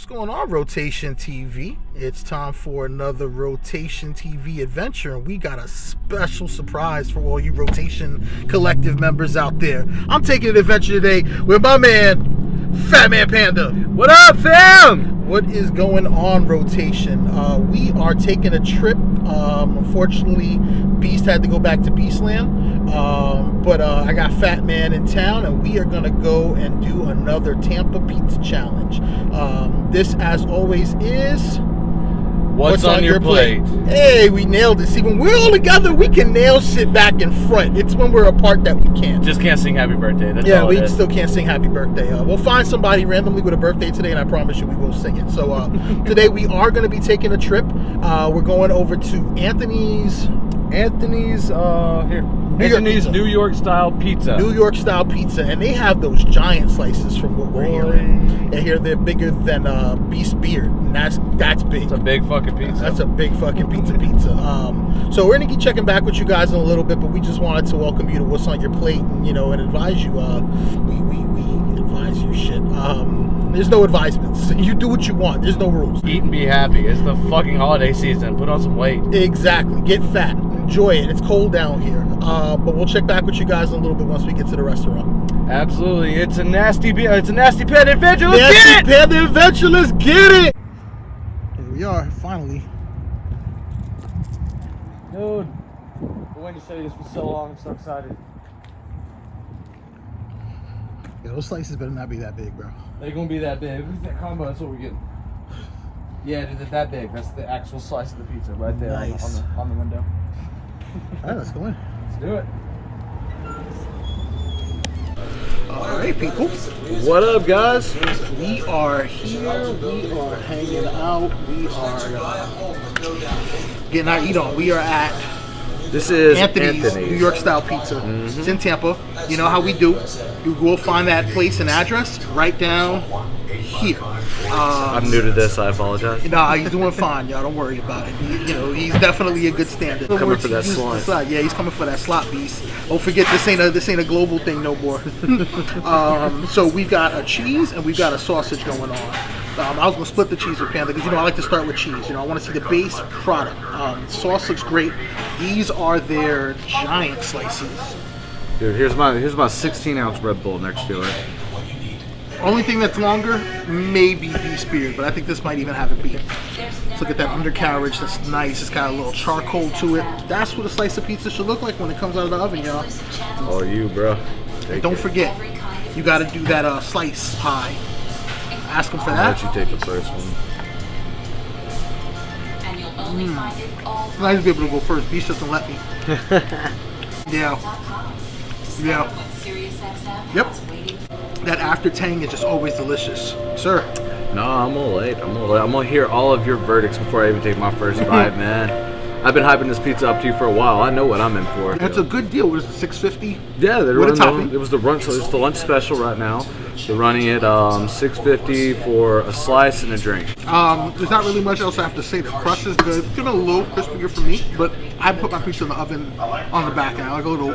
What's going on, Rotation TV? It's time for another Rotation TV adventure, and we got a special surprise for all you Rotation Collective members out there. I'm taking an adventure today with my man, Fat Man Panda. What up, fam? What is going on, Rotation? We are taking a trip. Unfortunately, Beast had to go back to Beastland, but I got Fat Man in town, and we are going to go and do another Tampa Pizza Challenge. This, as always, is... What's on your plate? Hey, we nailed it. See, when we're all together, we can nail shit back and front. It's when we're apart that we can't. Just can't sing happy birthday. That's yeah, all we still can't sing happy birthday. We'll find somebody randomly with a birthday today, and I promise you we will sing it. So today we are going to be taking a trip. We're going over to Anthony's New York style pizza. New York style pizza, and they have those giant slices from what we're hearing. I hear they're bigger than Beast Beard, and that's big. It's a big fucking pizza. That's a big fucking pizza. So we're gonna keep checking back with you guys in a little bit, but we just wanted to welcome you to What's on Your Plate, and and advise you. We advise you shit. There's no advisements. You do what you want. There's no rules. Eat and be happy. It's the fucking holiday season. Put on some weight. Exactly. Get fat. Enjoy it. It's cold down here. But we'll check back with you guys in a little bit once we get to the restaurant. Absolutely. It's a nasty Panda adventure. Let's nasty get it. Panda adventure. Let's get it. Here we are, finally. Dude, I've been waiting to show you this for so long. I'm so excited. Yeah, those slices better not be that big, bro. They're gonna be that big. Look at that combo. That's what we're getting. Yeah, dude, they're that big. That's the actual slice of the pizza right there. Nice. on the window. All right, let's go in. Let's do it. All right, people. What up, guys? We are here. We are hanging out. We are getting our eat on. We are at This is Anthony's New York style pizza. It's in Tampa. You know how we do. You will find that place and address right down here. I'm new to this. I apologize. Nah, he's doing fine, y'all. Don't worry about it. He's definitely a good standard. Coming for that slot. Yeah, he's coming for that slot, Beast. Don't forget, this ain't a global thing no more. So we've got a cheese and we've got a sausage going on. I was gonna split the cheese with Panda because I like to start with cheese. I want to see the base product. Sauce looks great. These are their giant slices. Dude, here's my 16-ounce Red Bull next to it. Only thing that's longer, maybe Beast Beard, but I think this might even have it beat. Let's look at that undercarriage. That's nice. It's got a little charcoal to it. That's what a slice of pizza should look like when it comes out of the oven, y'all. Oh, you, bro. Don't forget, you got to do that slice pie. Ask him for that. I'll let you take the first one. It's nice to be able to go first. Beast doesn't let me. Yeah. Yep. That after tang is just always delicious, sir. No, I'm gonna late. I'm gonna hear all of your verdicts before I even take my first bite, man. I've been hyping this pizza up to you for a while. I know what I'm in for. That's a good deal. What is it, $6.50? Yeah, they're running topping. It was the lunch. So it's the lunch special right now. They're running it $6.50 for a slice and a drink. There's not really much else I have to say. The crust is good. It's a little crispier for me, but I put my pizza in the oven on the back, and I like a little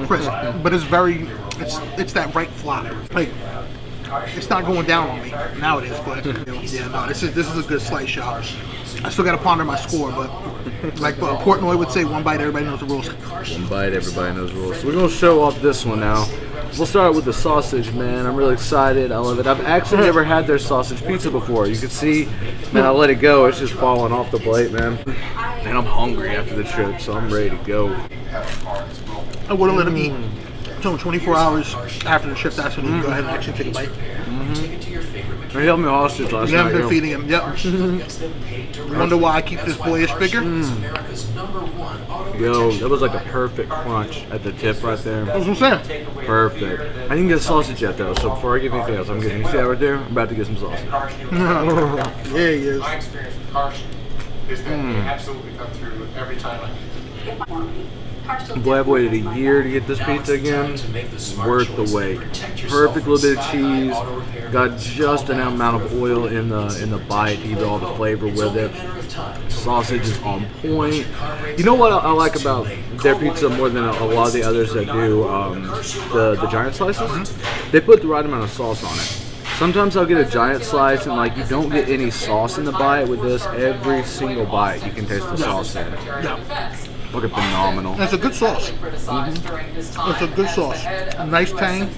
crisp. But it's that right flop. Like, it's not going down on me. Now it is, but this is a good slice, y'all. I still got to ponder my score, but like Portnoy would say, one bite, everybody knows the rules. One bite, everybody knows the rules. So we're gonna show off this one now. We'll start with the sausage, man. I'm really excited. I love it. I've actually never had their sausage pizza before. You can see, man, I let it go. It's just falling off the plate, man. And I'm hungry after the trip, so I'm ready to go. I wouldn't let him eat. So 24 hours after the trip, that's when you can go ahead and actually take a bite. He held me hostage last night. You haven't been feeding him, yep. Wonder why I keep this boyish figure? Yo, that was like a perfect crunch at the tip right there. That's what I'm saying. Perfect. I didn't get a sausage yet though, so before I get anything else, I'm getting, you see that right there? I'm about to get some sausage. Yeah, he is. My experience with Karsh is that they absolutely come through every time I need Boy, I've waited a year to get this pizza again. Worth the wait. Perfect little bit of cheese. Got just an amount of oil in the bite to give it all the flavor with it. Sausage is on point. You know what I like about their pizza more than a lot of the others that do the giant slices? They put the right amount of sauce on it. Sometimes I'll get a giant slice and like you don't get any sauce in the bite. With this, every single bite you can taste the sauce in. Yeah. Fucking phenomenal. And it's a good sauce. It's a good sauce. A nice tang,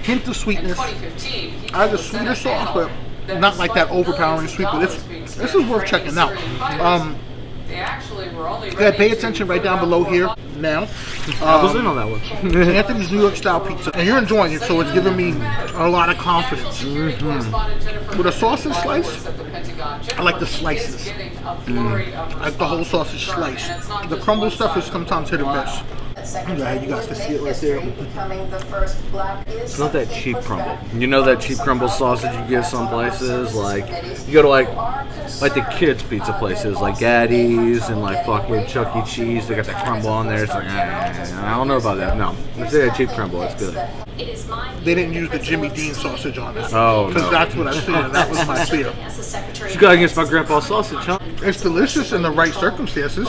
hint of sweetness. I have a sweeter sauce, but not like that overpowering sweet. But this is worth checking out. Yeah, pay attention right down below here now. I was in on that one. Anthony's New York style pizza, and you're enjoying it, so it's giving me a lot of confidence. With a sausage slice, I like the slices. I like the whole sausage slice. The crumble stuff is sometimes hit or miss. Yeah, you guys can see it right there. It's not that cheap crumble. You know that cheap crumble sausage you get some places? Like, you go to like the kids' pizza places, like Gaddy's and like fucking Chuck E. Cheese. They got that crumble on there. It's like, I don't know about that. No, it's a cheap crumble. It's good. They didn't use the Jimmy Dean sausage on that. Oh, because that's what I see, and that was my fear. She's going against my grandpa's sausage, huh? It's delicious in the right circumstances.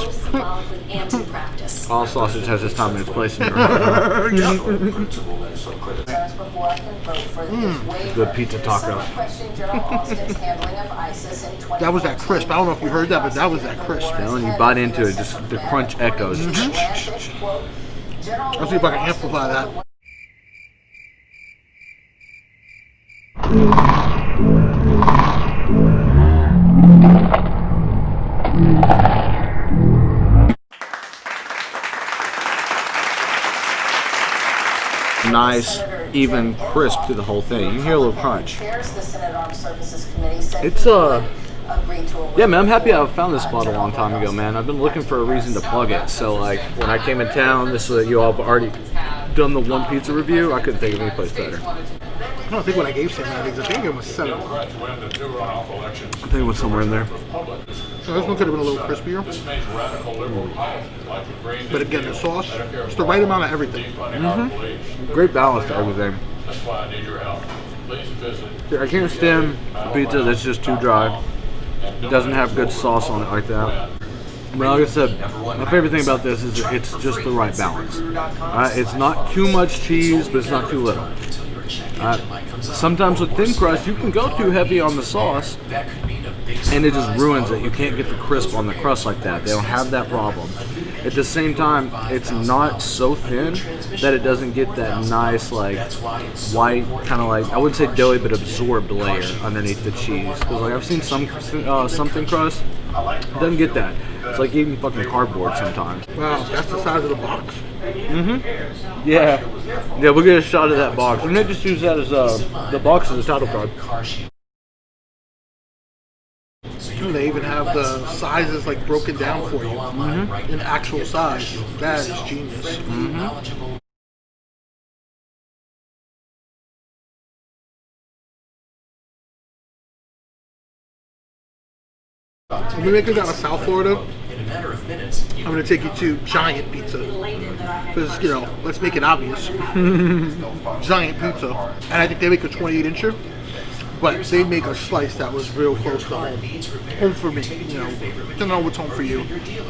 All sausage has its time and its place in your heart. Good pizza taco. That was that crisp. I don't know if you heard that, but that was that crisp. When you bite into it, just the crunch echoes. I'll see if I can amplify that. Nice, even crisp through the whole thing. You can hear a little crunch. It's yeah, man, I'm happy I found this spot a long time ago, man. I've been looking for a reason to plug it. So like when I came in town, this was you all have already done the one pizza review. I couldn't think of any place better. I don't think what I gave Sam Adams, I think it was 7. I think it was somewhere in there. So this one could have been a little crispier. But again, the sauce, it's the right amount of everything. Great balance to everything. I can't stand a pizza that's just too dry. It doesn't have good sauce on it like that. But like I said, my favorite thing about this is it's just the right balance. It's not too much cheese, but it's not too little. Sometimes with thin crust, you can go too heavy on the sauce, and it just ruins it. You can't get the crisp on the crust like that. They don't have that problem. At the same time, it's not so thin that it doesn't get that nice, like, white, kind of like, I wouldn't say doughy, but absorbed layer underneath the cheese. Because, like, I've seen some thin crust, it doesn't get that. It's like eating fucking cardboard sometimes. Wow, that's the size of the box. Yeah. Yeah, we'll get a shot of that box. We may just use that as, the box as a title card. They even have the sizes like broken down for you in actual size. That is genius. When we make it down to South Florida, I'm going to take you to Giant Pizza. Because, you know, let's make it obvious. Giant Pizza. And I think they make a 28-incher. But they make a slice that was real close to home. Home for me, you know. I don't know what's home for you.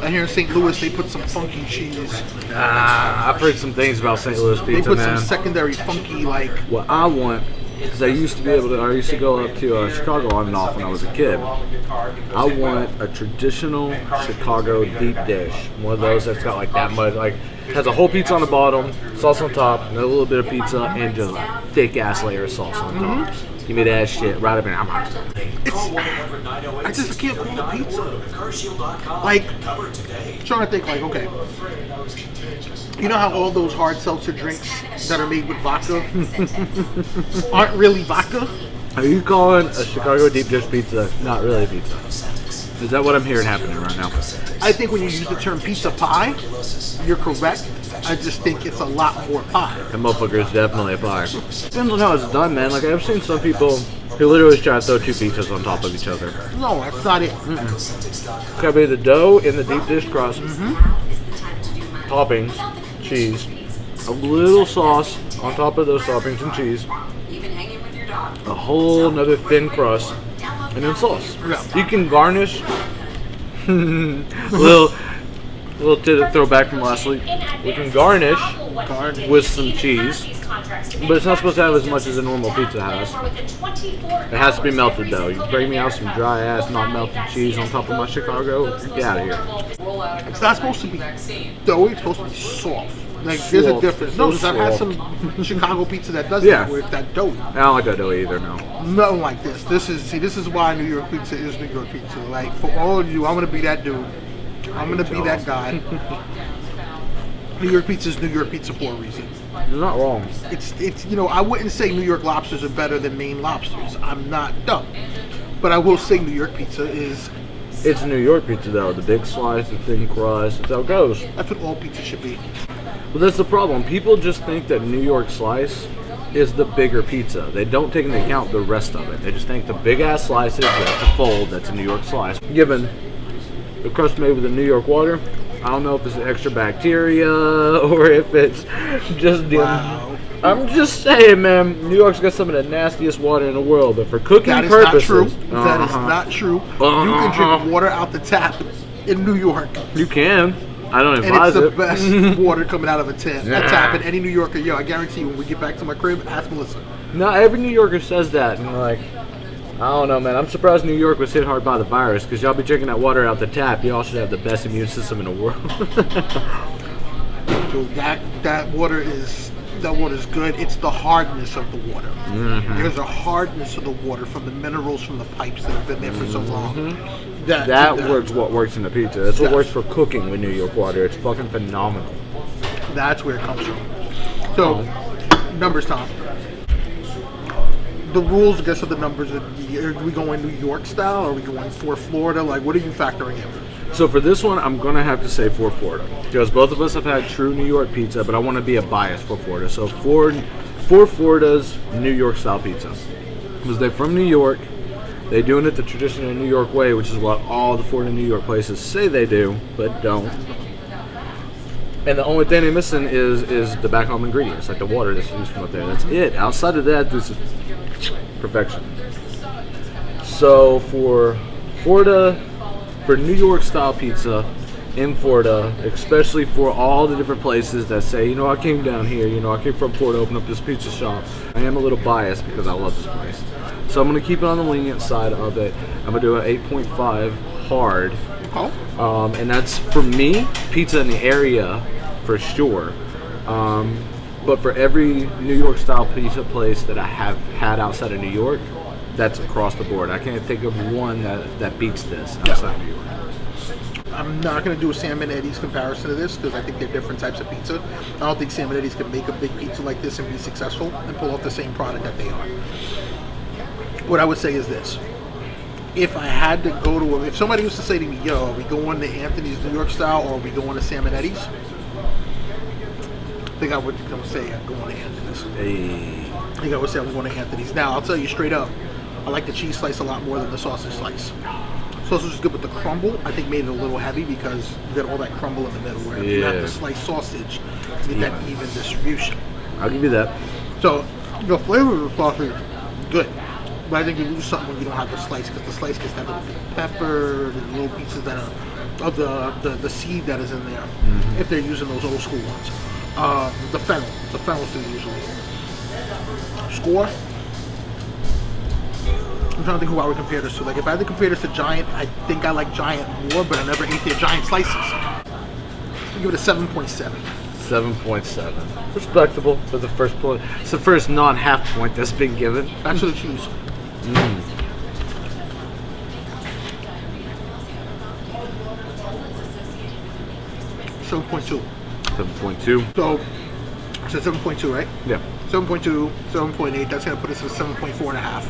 And here in St. Louis, they put some funky cheese. I've heard some things about St. Louis pizza, They put man. some secondary funky, like... What I want, because I used to go up to Chicago on and off when I was a kid. I want a traditional Chicago deep dish. One of those that's got like that much, like, has a whole pizza on the bottom, sauce on top, and a little bit of pizza, and just a thick-ass layer of sauce on top. Give me that shit right up in. I just can't call it pizza. Like, I'm trying to think, like, okay. You know how all those hard seltzer drinks that are made with vodka aren't really vodka? Are you calling a Chicago deep dish pizza not really pizza? Is that what I'm hearing happening right now? I think when you use the term pizza pie, you're correct. I just think it's a lot more pie. That motherfucker is definitely a pie. Depends on how it's done, man. Like, I've seen some people who literally try to throw two pizzas on top of each other. No, that's not it. It's gotta be the dough in the deep dish crust, toppings, cheese, a little sauce on top of those toppings and cheese, a whole nother thin crust, and then sauce. Yeah. You can garnish. little throwback from last week. We can garnish with some cheese, But it's not supposed to have as much as a normal pizza has. It has to be melted though. You bring me out some dry ass, not melted cheese on top of my Chicago, get out of here. It's not supposed to be doughy, it's supposed to be soft. Like, there's a Soft, difference. so No, I've had soft. some Chicago pizza that does Yeah. that, where it's that doughy. I don't like that dough either, no. Nothing like this. This is why New York pizza is New York pizza. Like, for all of you, I'm gonna be that dude. I'm gonna be that guy. New York pizza is New York pizza for a reason. You're not wrong. It's you know, I wouldn't say New York lobsters are better than Maine lobsters. I'm not dumb. But I will say New York pizza is, It's New York pizza though. The big slice, the thin crust, that's how it goes. that's what all pizza should be. But that's the problem. People just think that New York slice is the bigger pizza. They don't take into account the rest of it. They just think the big ass slices that to fold, that's a New York slice. Given the crust made with the New York water, I don't know if it's extra bacteria or if it's just the. Wow. I'm just saying, man. New York's got some of the nastiest water in the world, but for cooking That is purposes, not true. That is not true. You can drink water out the tap in New York. You can. I don't And advise it's the it. best water coming out of a tap. And any New Yorker, yo, I guarantee you, when we get back to my crib, ask Melissa. Not every New Yorker says that, and like, I don't know, man. I'm surprised New York was hit hard by the virus, because y'all be drinking that water out the tap. Y'all should have the best immune system in the world. So that water is good. It's the hardness of the water. There's a hardness of the water from the minerals from the pipes that have been there for so long. That works. What works in the pizza. That's what works for cooking with New York water. It's fucking phenomenal. That's where it comes from. So, numbers, Tom. The rules, I guess, of the numbers. Are we going New York style? Or are we going for Florida? Like, what are you factoring in? So for this one, I'm gonna have to say for Florida, because both of us have had true New York pizza, but I want to be a bias for Florida. So for Florida's New York style pizza, because they're from New York, they're doing it the traditional New York way, which is what all the Florida New York places say they do, but don't. And the only thing they're missing is the back home ingredients, like the water that's used from up there. That's it. Outside of that, this is perfection. So for Florida, for New York style pizza in Florida, especially for all the different places that say, you know, I came down here, you know, I came from Florida to open up this pizza shop. I am a little biased because I love this place. So I'm going to keep it on the lenient side of it. I'm going to do an 8.5 hard. Oh. And that's, for me, pizza in the area for sure. But for every New York style pizza place that I have had outside of New York, that's across the board. I can't think of one that beats this outside of New York. I'm not going to do a Sam and Eddie's comparison to this because I think they're different types of pizza. I don't think Sam and Eddie's can make a big pizza like this and be successful and pull off the same product that they are. What I would say is this. If I had to go to, if somebody was to say to me, yo, are we going to Anthony's New York style or are we going to Sam and Eddie's? I think I would say I'm going to Anthony's. Hey. I think I would say I'm going to Anthony's. Now, I'll tell you straight up, I like the cheese slice a lot more than the sausage slice. Sausage is good, but the crumble, I think, made it a little heavy because you get all that crumble in the middle where you have to slice sausage to get that even distribution. I'll give you that. So, the flavor of the sausage is good. But I think you lose something when you don't have the slice because the slice gets that little bit of pepper, the little pieces that are of the seed that is in there, if they're using those old school ones. The fennel seed usually. Score. I'm trying to think who I would compare this to. Like, if I had to compare this to Giant, I think I like Giant more, but I never ate their Giant slices. I give it a 7.7. 7.7. Respectable for the first point. It's the first non-half point that's been given. Back to the cheese. 7.2. 7.2. So 7.2, right? Yeah. 7.2, 7.8. That's going to put us at 7.4 and a half.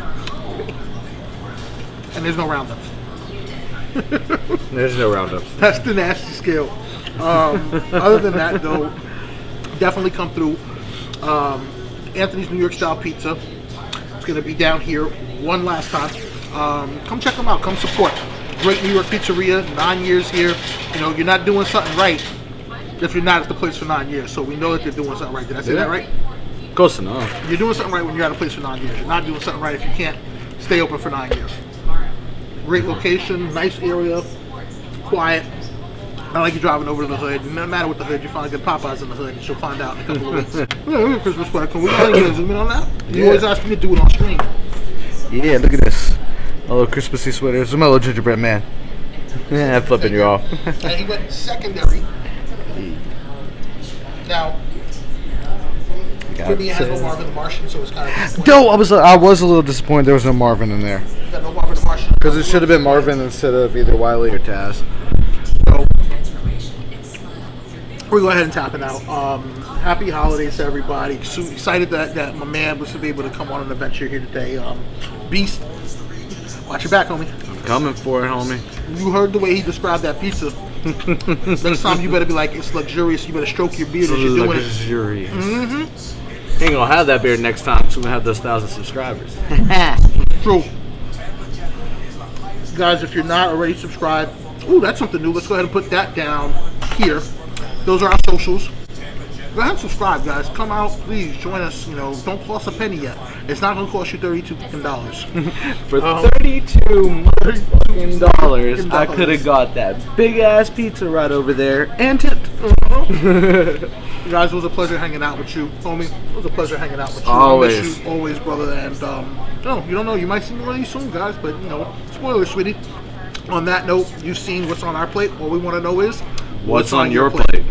And there's no roundups. There's no roundups. That's the nasty scale. Other than that, though, definitely come through. Anthony's New York style pizza. It's going to be down here one last time. Come check them out. Come support. Great New York pizzeria. 9 years here. You know, you're not doing something right if you're not at the place for 9 years. So we know that they're doing something right. Did I say that right? Close enough. You're doing something right when you're at a place for 9 years. You're not doing something right if you can't stay open for 9 years. Great location, nice area, quiet. Not like you're driving over to the hood. No matter what the hood, you find a good Popeyes in the hood, and she'll find out in a couple of weeks. Yeah, Christmas sweater. Can we zoom in on that? You always ask me to do it on stream. Yeah, look at this. A little Christmassy sweater. It's a little gingerbread man. Yeah, flipping you off. And he went secondary. Now, for me, it has no Marvin the Martian, so it's kind of. No, I was a little disappointed there was no Marvin in there. You got no Marvin the Martian. Because it should have been Marvin instead of either Wiley or Taz. So, we'll go ahead and tap it out. Happy holidays to everybody. So excited that my man was to be able to come on an adventure here today. Beast, watch your back, homie. I'm coming for it, homie. You heard the way he described that pizza. Next time you better be like, it's luxurious. You better stroke your beard as you're doing it. Luxurious. Ain't gonna have that beard next time, so we're gonna have those 1,000 subscribers. True. Guys, if you're not already subscribed, ooh, that's something new. Let's go ahead and put that down here. Those are our socials. Go ahead and subscribe, guys. Come out, please join us. You know, don't cost a penny yet. It's not gonna cost you $32 For $32 motherfucking I could have got that big ass pizza right over there and tipped. Guys, it was a pleasure hanging out with you, homie. It was a pleasure hanging out with you. Always. I miss you, always, brother. And no, you don't know. You might see me really soon, guys. But you know, spoiler, sweetie. On that note, you've seen what's on our plate. All we want to know is what's on your plate?